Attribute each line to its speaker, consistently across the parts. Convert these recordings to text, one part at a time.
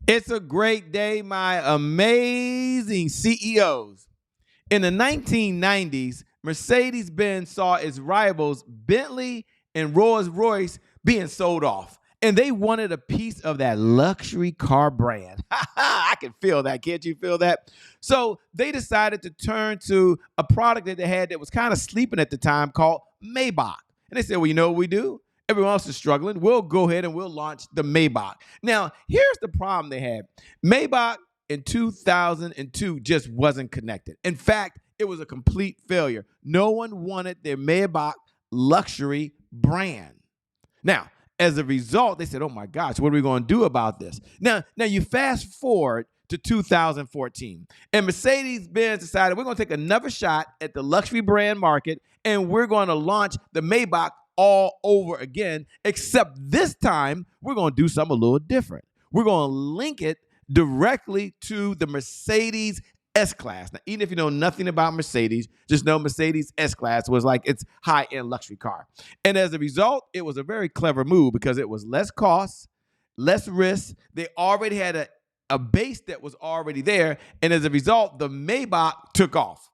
Speaker 1: It's a great day, my amazing CEOs. In the 1990s, Mercedes-Benz saw its rivals, Bentley and Rolls-Royce, being sold off. And they wanted a piece of that luxury car brand. I can feel that. Can't you feel that? So they decided to turn to a product that they had that was kind of sleeping at the time called Maybach. And they said, well, you know what we do? Everyone else is struggling. We'll go ahead and we'll launch the Maybach. Now, here's the problem they had. Maybach in 2002 just wasn't connected. In fact, it was a complete failure. No one wanted their Maybach luxury brand. Now, as a result, they said, oh my gosh, what are we going to do about this? Now you fast forward to 2014, and Mercedes-Benz decided we're going to take another shot at the luxury brand market, and we're going to launch the Maybach all over again, except this time we're going to do something a little different. We're going to link it directly to the Mercedes S-Class. Now, even if you know nothing about Mercedes, just know Mercedes S-Class was like its high-end luxury car. And as a result, it was a very clever move because it was less cost, less risk. They already had a base that was already there. And as a result, the Maybach took off.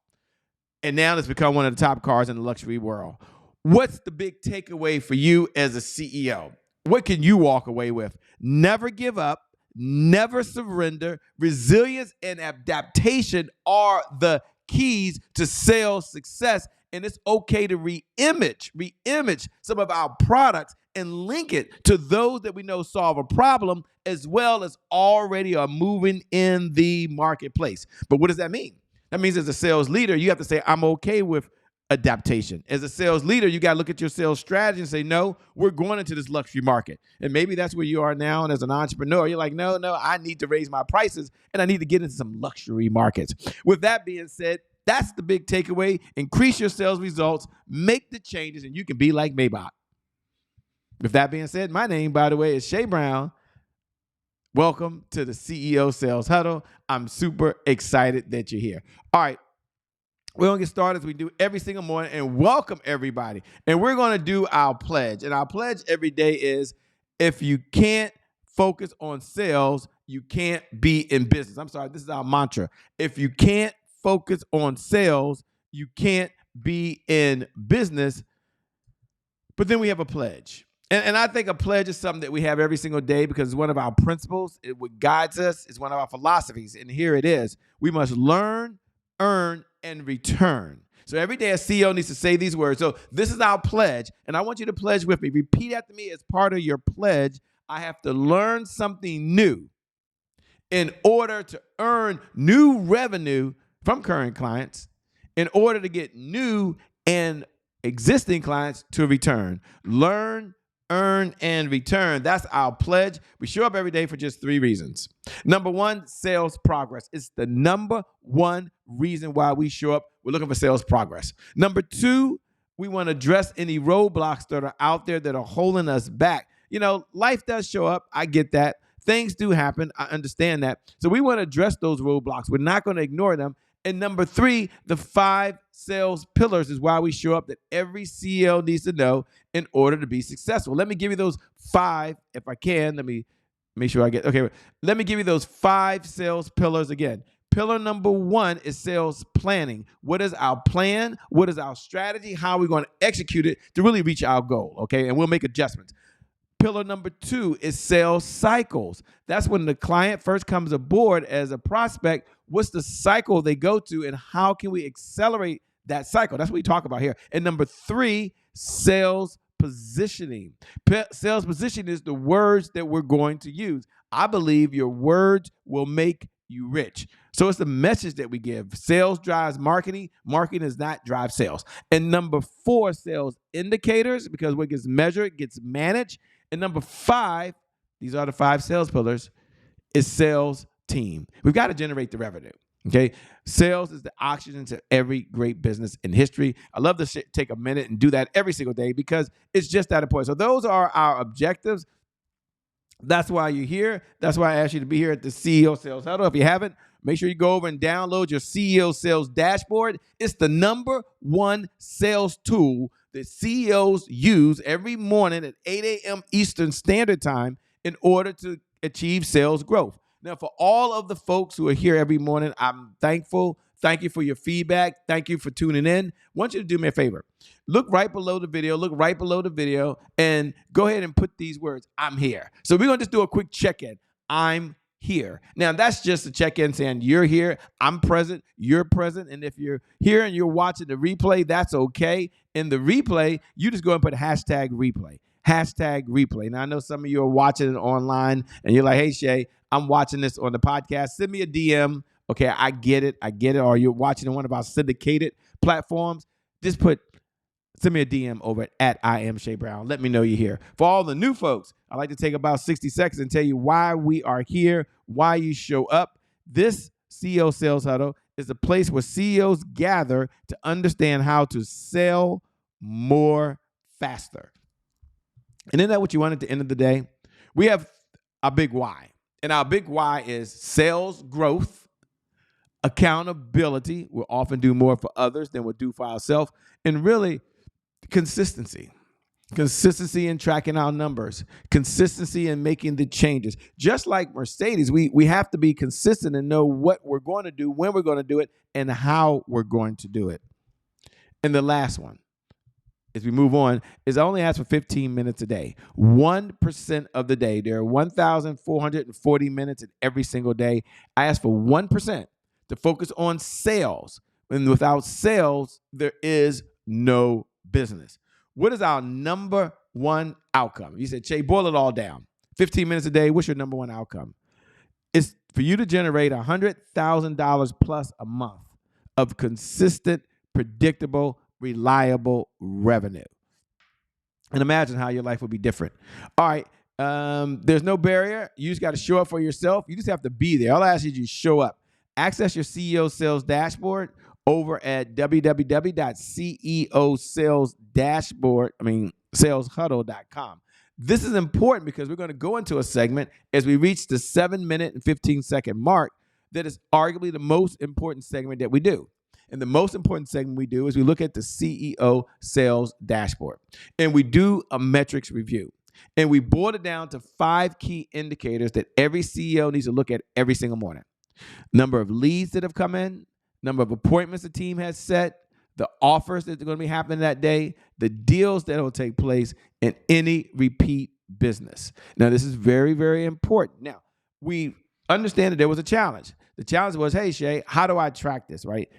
Speaker 1: And now it's become one of the top cars in the luxury world. What's the big takeaway for you as a CEO? What can you walk away with? Never give up. Never surrender. Resilience and adaptation are the keys to sales success. And it's okay to reimage some of our products and link it to those that we know solve a problem as well as already are moving in the marketplace. But what does that mean? That means as a sales leader, you have to say, I'm okay with adaptation. As a sales leader, you got to look at your sales strategy and say, no, we're going into this luxury market. And maybe that's where you are now. And as an entrepreneur, you're like, no, I need to raise my prices and I need to get into some luxury markets. With that being said, that's the big takeaway. Increase your sales results, make the changes, and you can be like Maybach. With that being said, my name, by the way, is Shay Brown. Welcome to the CEO Sales Huddle. I'm super excited that you're here. All right. We're going to get started as we do every single morning and welcome everybody. And we're going to do our pledge. And our pledge every day is if you can't focus on sales, you can't be in business. I'm sorry, this is our mantra. If you can't focus on sales, you can't be in business. But then we have a pledge. And I think a pledge is something that we have every single day because it's one of our principles. What guides us is one of our philosophies. And here it is. We must learn, earn, and return. So every day a CEO needs to say these words. So this is our pledge, and I want you to pledge with me. Repeat after me as part of your pledge. I have to learn something new in order to earn new revenue from current clients, in order to get new and existing clients to return. Learn, earn, and return. That's our pledge. We show up every day for just 3 reasons. Number 1, sales progress. It's the number 1 reason why we show up. We're looking for sales progress. Number 2, we want to address any roadblocks that are out there that are holding us back. You know, life does show up. I get that. Things do happen. I understand that. So we want to address those roadblocks. We're not going to ignore them. And number 3, the 5 sales pillars is why we show up that every CEO needs to know in order to be successful. Let me give you those 5, if I can. Let me make sure I get, okay. Let me give you those 5 sales pillars again. Pillar number 1 is sales planning. What is our plan? What is our strategy? How are we going to execute it to really reach our goal? Okay, and we'll make adjustments. Pillar number 2 is sales cycles. That's when the client first comes aboard as a prospect. What's the cycle they go to and how can we accelerate that cycle? That's what we talk about here. And number 3, sales positioning. Sales positioning is the words that we're going to use. I believe your words will make you rich. So it's the message that we give. Sales drives marketing. Marketing does not drive sales. And number 4, sales indicators, because what gets measured gets managed. And number 5, these are the 5 sales pillars, is sales team. We've got to generate the revenue. Okay. Sales is the oxygen to every great business in history. I love to take a minute and do that every single day because it's just that important. So those are our objectives. That's why you're here. That's why I asked you to be here at the CEO Sales Huddle. If you haven't, make sure you go over and download your CEO Sales Dashboard. It's the number 1 sales tool that CEOs use every morning at 8 a.m. Eastern Standard Time in order to achieve sales growth. Now, for all of the folks who are here every morning, I'm thankful. Thank you for your feedback. Thank you for tuning in. I want you to do me a favor. Look right below the video, and go ahead and put these words, I'm here. So we're going to just do a quick check-in. I'm here. Now, that's just a check-in saying you're here, I'm present, you're present, and if you're here and you're watching the replay, that's okay. In the replay, you just go and put hashtag replay. Hashtag replay. Now, I know some of you are watching it online, and you're like, hey, Shay, I'm watching this on the podcast. Send me a DM. Okay, I get it. Or you're watching on one of our syndicated platforms. Just send me a DM over at I am Shay Brown. Let me know you're here. For all the new folks, I'd like to take about 60 seconds and tell you why we are here, why you show up. This CEO Sales Huddle is a place where CEOs gather to understand how to sell more faster. And isn't that what you want at the end of the day? We have a big why. And our big why is sales growth, accountability. We'll often do more for others than we'll do for ourselves. And really, consistency. Consistency in tracking our numbers. Consistency in making the changes. Just like Mercedes, we have to be consistent and know what we're going to do, when we're going to do it, and how we're going to do it. And the last one, as we move on, is I only ask for 15 minutes a day. 1% of the day. There are 1,440 minutes in every single day. I ask for 1% to focus on sales. And without sales, there is no business. What is our number one outcome? You said, Shay, boil it all down. 15 minutes a day, what's your number one outcome? It's for you to generate $100,000 plus a month of consistent, predictable, reliable revenue. And imagine how your life would be different. All right. There's no barrier. You just got to show up for yourself. You just have to be there. All I ask you to show up. Access your CEO Sales Dashboard over at saleshuddle.com. This is important because we're going to go into a segment as we reach the 7-minute and 15-second mark that is arguably the most important segment that we do. And the most important segment we do is we look at the CEO Sales Dashboard. And we do a metrics review. And we boil it down to 5 key indicators that every CEO needs to look at every single morning. Number of leads that have come in, number of appointments the team has set, the offers that are going to be happening that day, the deals that will take place, and any repeat business. Now, this is very, very important. Now, we understand that there was a challenge. The challenge was, hey, Shay, how do I track this, right?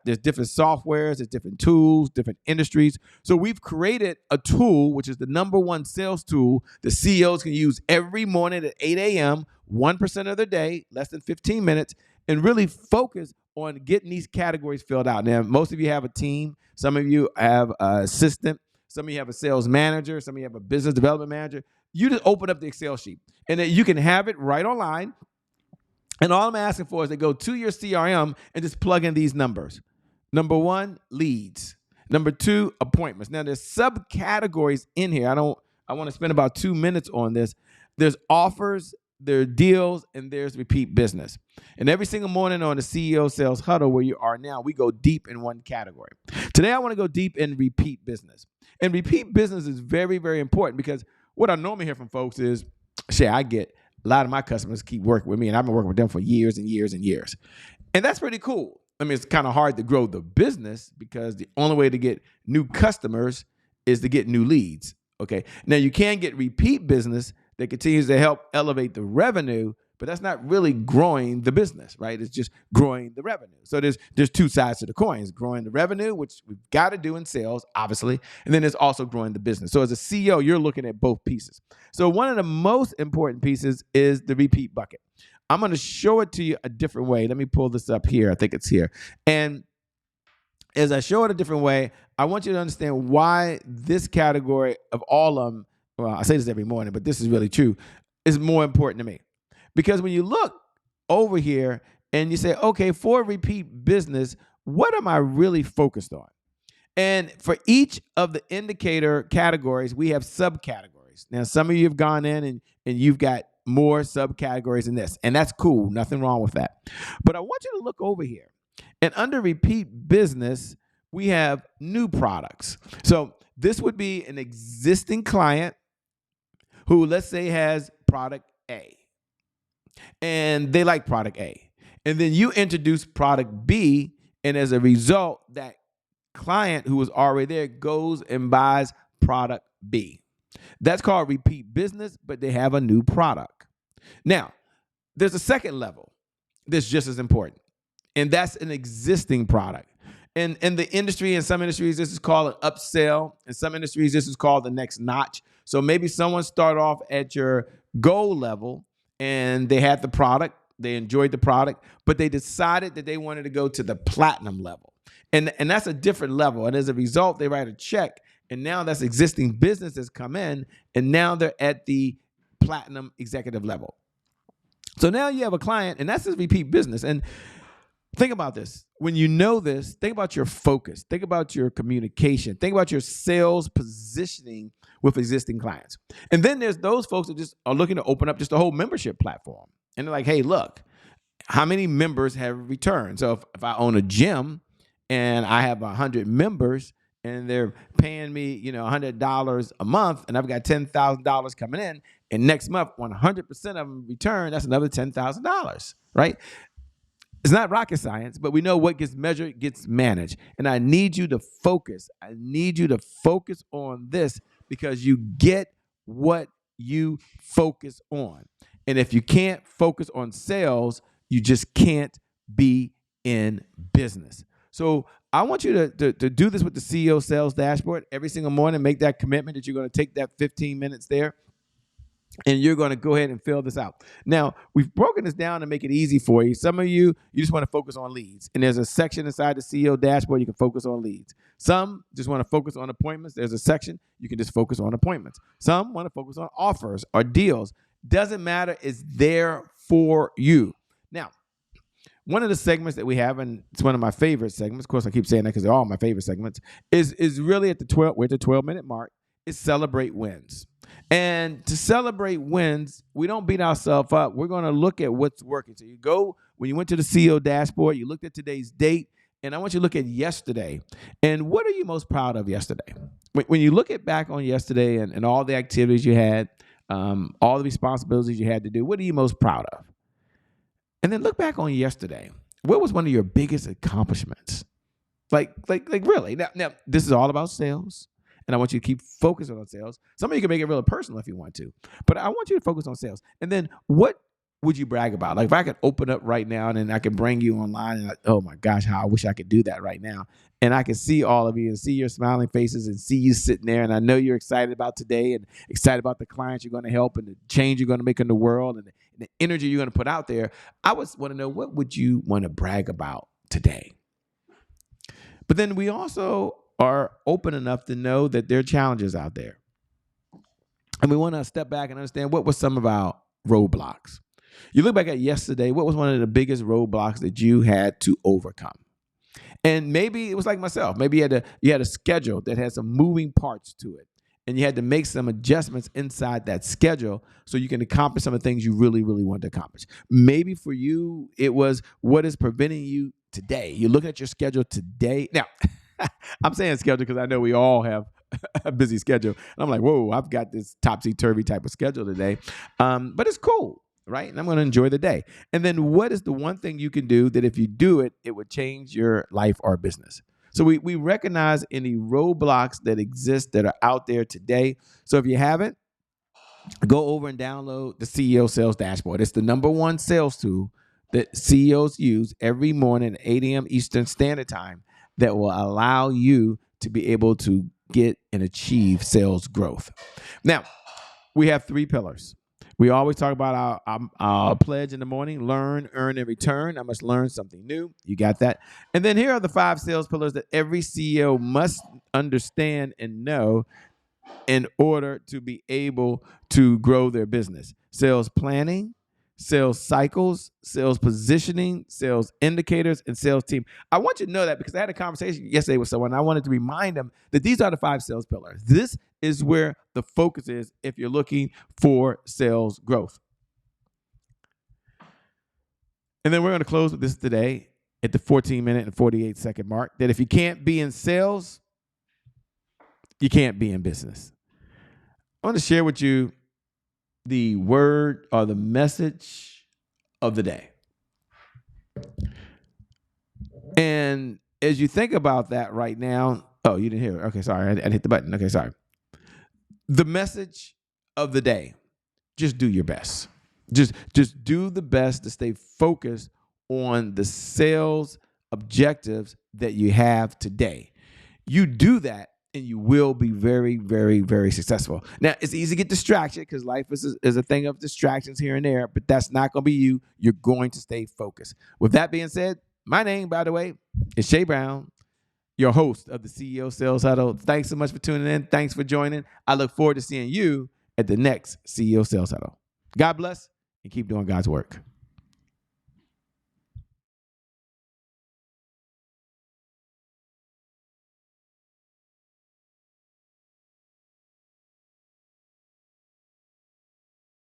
Speaker 1: There's different softwares, there's different tools, different industries. So we've created a tool, which is the number one sales tool the CEOs can use every morning at 8 a.m., 1% of their day, less than 15 minutes, and really focus on getting these categories filled out. Now, most of you have a team. Some of you have an assistant. Some of you have a sales manager. Some of you have a business development manager. You just open up the Excel sheet, and then you can have it right online. And all I'm asking for is to go to your CRM and just plug in these numbers. Number 1, leads. Number 2, appointments. Now, there's subcategories in here. I want to spend about 2 minutes on this. There's offers, there are deals, and there's repeat business. And every single morning on the CEO Sales Huddle, where you are now, we go deep in one category. Today, I want to go deep in repeat business. And repeat business is very, very important because what I normally hear from folks is, Shay, I get a lot of my customers keep working with me, and I've been working with them for years and years and years. And that's pretty cool. I mean, it's kind of hard to grow the business because the only way to get new customers is to get new leads. Okay. Now, you can get repeat business that continues to help elevate the revenue, but that's not really growing the business, right? It's just growing the revenue. So there's 2 sides to the coin. It's growing the revenue, which we've got to do in sales, obviously, and then there's also growing the business. So as a CEO, you're looking at both pieces. So one of the most important pieces is the repeat bucket. I'm going to show it to you a different way. Let me pull this up here. I think it's here. And as I show it a different way, I want you to understand why this category of all of them, well, I say this every morning, but this is really true, is more important to me. Because when you look over here and you say, okay, for repeat business, what am I really focused on? And for each of the indicator categories, we have subcategories. Now, some of you have gone in and you've got more subcategories in this, and that's cool. Nothing wrong with that. But I want you to look over here. And under repeat business, we have new products. So this would be an existing client who, let's say, has product A. and they like product A. And then you introduce product B, and as a result, that client who was already there goes and buys product B. That's called repeat business, but they have a new product. Now, there's a second level that's just as important, and that's an existing product. And in the industry, in some industries, this is called an upsell. In some industries, this is called the next notch. So maybe someone started off at your gold level and they had the product, they enjoyed the product, but they decided that they wanted to go to the platinum level. And that's a different level. And as a result, they write a check. And now that's existing business that's come in. And now they're at the platinum executive level. So now you have a client, and that's his repeat business. And think about this. When you know this, think about your focus. Think about your communication. Think about your sales positioning with existing clients. And then there's those folks that just are looking to open up just a whole membership platform. And they're like, hey, look, how many members have returned? So if I own a gym and I have 100 members and they're paying me, $100 a month, and I've got $10,000 coming in, and next month, 100% of them return, that's another $10,000, right? It's not rocket science, but we know what gets measured gets managed. And I need you to focus. I need you to focus on this because you get what you focus on. And if you can't focus on sales, you just can't be in business. So I want you to do this with the CEO Sales Dashboard every single morning. Make that commitment that you're going to take that 15 minutes there. And you're going to go ahead and fill this out. Now, we've broken this down to make it easy for you. Some of you just want to focus on leads. And there's a section inside the CEO dashboard you can focus on leads. Some just want to focus on appointments. There's a section you can just focus on appointments. Some want to focus on offers or deals. Doesn't matter. It's there for you. Now, one of the segments that we have, and it's one of my favorite segments, of course, I keep saying that because they're all my favorite segments, is really we're at the 12-minute mark, is celebrate wins. And to celebrate wins, we don't beat ourselves up. We're going to look at what's working. So when you went to the CEO dashboard, you looked at today's date, and I want you to look at yesterday. And what are you most proud of yesterday? When you look back on yesterday and all the activities you had, all the responsibilities you had to do, what are you most proud of? And then look back on yesterday. What was one of your biggest accomplishments? Like really? Now, this is all about sales. And I want you to keep focusing on sales. Some of you can make it really personal if you want to. But I want you to focus on sales. And then what would you brag about? Like if I could open up right now and then I can bring you online and oh my gosh, how I wish I could do that right now. And I can see all of you and see your smiling faces and see you sitting there. And I know you're excited about today and excited about the clients you're going to help and the change you're going to make in the world and the energy you're going to put out there. I want to know, what would you want to brag about today? But then we also are open enough to know that there are challenges out there. And we want to step back and understand what were some of our roadblocks. You look back at yesterday, what was one of the biggest roadblocks that you had to overcome? And maybe it was like myself. Maybe you had a schedule that had some moving parts to it. And you had to make some adjustments inside that schedule so you can accomplish some of the things you really, really want to accomplish. Maybe for you, it was what is preventing you today. You're looking at your schedule today. Now, I'm saying schedule because I know we all have a busy schedule. And I'm like, whoa, I've got this topsy-turvy type of schedule today. But it's cool, right? And I'm going to enjoy the day. And then what is the one thing you can do that if you do it, it would change your life or business? So we recognize any roadblocks that exist that are out there today. So if you haven't, go over and download the CEO Sales Dashboard. It's the number one sales tool that CEOs use every morning at 8 a.m. Eastern Standard Time that will allow you to be able to get and achieve sales growth. Now, we have 3 pillars. We always talk about our pledge in the morning: learn, earn, and return. I must learn something new. You got that? And then here are the 5 sales pillars that every CEO must understand and know in order to be able to grow their business: sales planning, sales cycles, sales positioning, sales indicators, and sales team. I want you to know that because I had a conversation yesterday with someone. And I wanted to remind them that these are the 5 sales pillars. This is where the focus is if you're looking for sales growth. And then we're going to close with this today at the 14-minute and 48-second mark, that if you can't be in sales, you can't be in business. I want to share with you the word or the message of the day. And as you think about that right now, oh, you didn't hear it. Okay, sorry. I hit the button. Okay, sorry. The message of the day, just do your best. Just do the best to stay focused on the sales objectives that you have today. You do that and you will be very, very, very successful. Now, it's easy to get distracted because life is a thing of distractions here and there, but that's not going to be you. You're going to stay focused. With that being said, my name, by the way, is Shay Brown, your host of the CEO Sales Huddle. Thanks so much for tuning in. Thanks for joining. I look forward to seeing you at the next CEO Sales Huddle. God bless and keep doing God's work.